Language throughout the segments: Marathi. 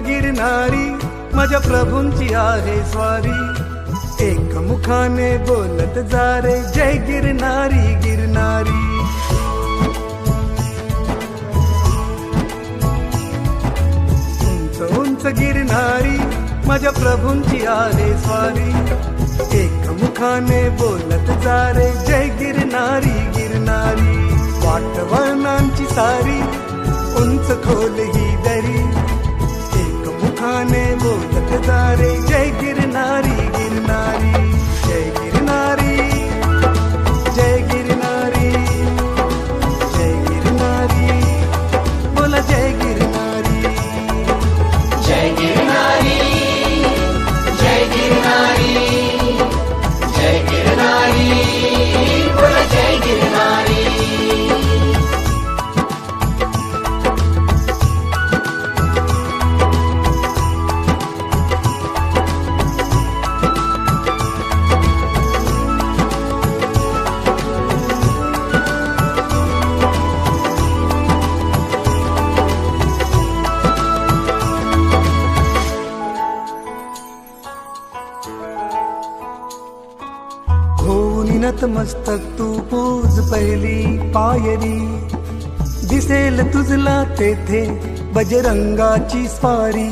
गिरणारी माझ्या प्रभूंची आहे स्वारी, एक मुखाने बोलत जा रे जय गिरणारी गिरणारी। उंच उंच गिरणारी माझ्या प्रभूंची आहे स्वारी, एक मुखाने बोलत जा रे जय गिरणारी गिरणारी। वाटवळणांची सारी उंच खोल ही दरी, एक मुखाने बोलत जा रे जय गिरणारी गिरणारी। जय गिरणारी जय गिरणारी जय गिरणारी, बोला जय गिरणारी। जय गिरनारी जय गिरनारी जय गिरनारी, बोला जय गिरनारी। होऊन नतमस्तक तू पूज पहिली पायरी, दिसेल तुझला तेथे बजरंगाची स्वारी।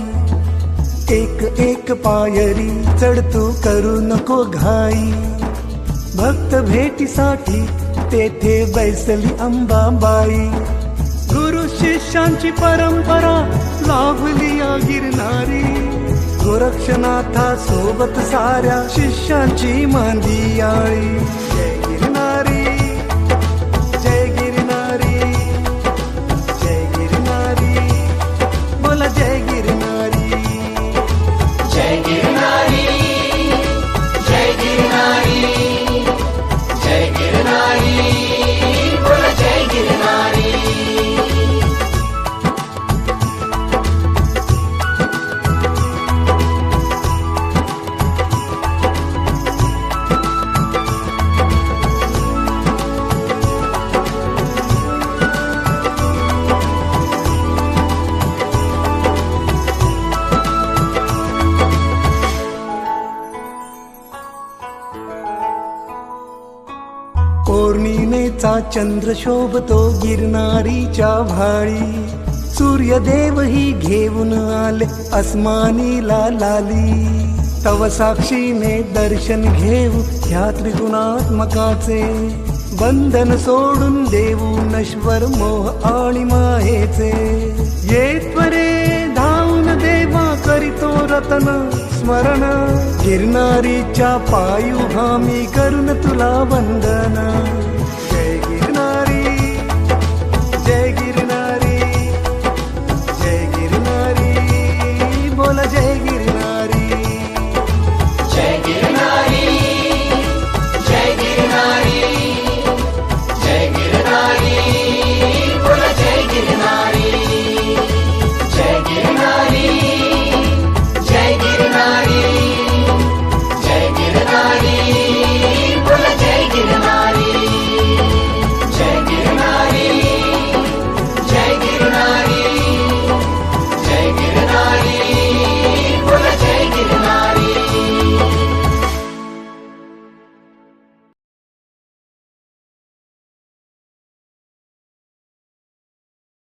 एक एक पायरी चढ तू करू नको घाई, भक्त भेटीसाठी तेथे बैसली अंबाबाई। गुरु शिष्यांची परंपरा लाभली या गिरणारी, गोरक्षनाथा सोबत साऱ्या शिष्यांची मांदियाळी। जय गिरणारी जय गिरणारी जय गिरणारी, बोला जय गिरणारी। जय गिरनारी जय गिरनारी जय गिरनारी, बोला जय गिरनारी। पौर्णिमेचा चंद्र शोभतो गिरणारीच्या भाळी, सूर्यदेव ही घेऊन आले अस्मानीला लाली। तव साक्षीने दर्शन घेऊ ह्या त्रिगुणात्मकाचे, बंधन सोडून देऊ नश्वर मोह आणि मायेचे। ये त्वरे धावून देवा करीतो रतन स्मरण, गिरणारीच्या पायी उभा मी करून तुला वंदन।